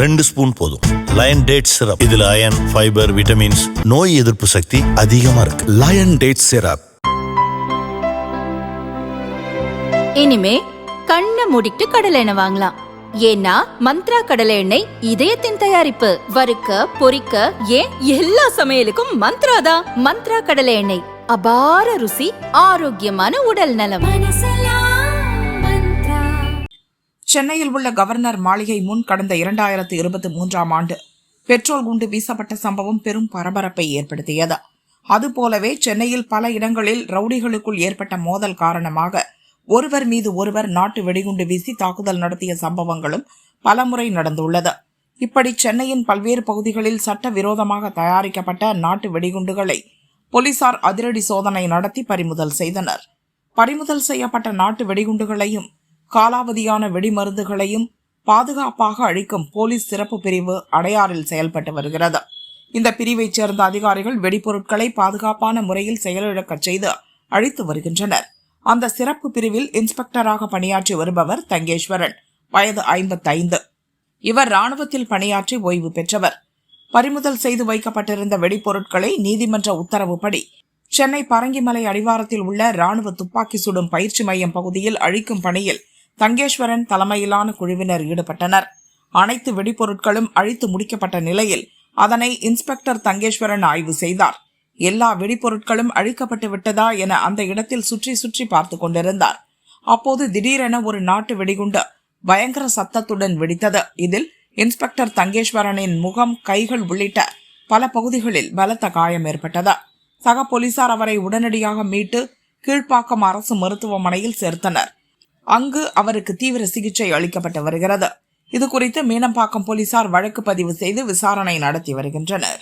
2 spoon போதும். Lion date syrup, இதுல iron, fibre, vitamins, நோய் எதிர்ப்பு சக்தி அதிகமா இருக்கு. Lion date syrup. இனிமே கண்ணை மூடிட்டு கடலை எண்ணெய் வாங்கலாம். ஏன்னா மந்த்ரா கடலை எண்ணெய் இதயத்தின் தயாரிப்பு. வறுக்க, பொரிக்க, ஏன் எல்லா சமையலுக்கும் மந்த்ரா தான். மந்த்ரா கடலை எண்ணெய், அபார ருசி, ஆரோக்கியமான உடல் நலம். சென்னையில் உள்ள கவர்னர் மாளிகை முன் கடந்த 2023ஆம் ஆண்டு பெட்ரோல் குண்டு வீசப்பட்ட சம்பவம் பெரும் பரபரப்பை ஏற்படுத்தியது. அதுபோலவே சென்னையில் பல இடங்களில் ரவுடிகளுக்குள் ஏற்பட்ட மோதல் காரணமாக ஒருவர் மீது ஒருவர் நாட்டு வெடிகுண்டு வீசி தாக்குதல் நடத்திய சம்பவங்களும் பலமுறை நடந்துள்ளது. இப்படி சென்னையின் பல்வேறு பகுதிகளில் சட்டவிரோதமாக தயாரிக்கப்பட்ட நாட்டு வெடிகுண்டுகளை போலீசார் அதிரடி சோதனை நடத்தி பறிமுதல் செய்தனர். பறிமுதல் செய்யப்பட்ட நாட்டு வெடிகுண்டுகளையும் காலாவதியான வெடிமருந்துகளையும் பாதுகாப்பாக அழிக்கும் போலீஸ் சிறப்பு பிரிவு அடையாறில் செயல்பட்டு வருகிறது. இந்த பிரிவைச் சேர்ந்த அதிகாரிகள் வெடிப்பொருட்களை பாதுகாப்பான முறையில் செயலிழக்கச் செய்து அழித்து வருகின்றனர். அந்த சிறப்பு பிரிவில் இன்ஸ்பெக்டராக பணியாற்றி வருபவர் தங்கேஸ்வரன், வயது 55. இவர் ராணுவத்தில் பணியாற்றி ஓய்வு பெற்றவர். பறிமுதல் செய்து வைக்கப்பட்டிருந்த வெடிப்பொருட்களை நீதிமன்ற உத்தரவுப்படி சென்னை பரங்கிமலை அடிவாரத்தில் உள்ள ராணுவ துப்பாக்கி சுடும் பயிற்சி மையம் பகுதியில் அழிக்கும் பணியில் தங்கேஸ்வரன் தலைமையிலான குழுவினர் ஈடுபட்டனர். அனைத்து வெடிப்பொருட்களும் அழித்து முடிக்கப்பட்ட நிலையில் அதனை இன்ஸ்பெக்டர் தங்கேஸ்வரன் ஆய்வு செய்தார். எல்லா வெடிப்பொருட்களும் அழிக்கப்பட்டு விட்டதா என அந்த இடத்தில் சுற்றி சுற்றி பார்த்து கொண்டிருந்தார். அப்போது திடீரென ஒரு நாட்டு வெடிகுண்டு பயங்கர சத்தத்துடன் வெடித்தது. இதில் இன்ஸ்பெக்டர் தங்கேஸ்வரனின் முகம், கைகள் உள்ளிட்ட பல பகுதிகளில் பலத்த காயம் ஏற்பட்டது. சக போலீசார் அவரை உடனடியாக மீட்டு கீழ்ப்பாக்கம் அரசு மருத்துவமனையில் சேர்த்தனர். அங்கு அவருக்கு தீவிர சிகிச்சை அளிக்கப்பட்டு வருகிறது. இதுகுறித்து மீனம்பாக்கம் போலீசார் வழக்கு பதிவு செய்து விசாரணை நடத்தி வருகின்றனர்.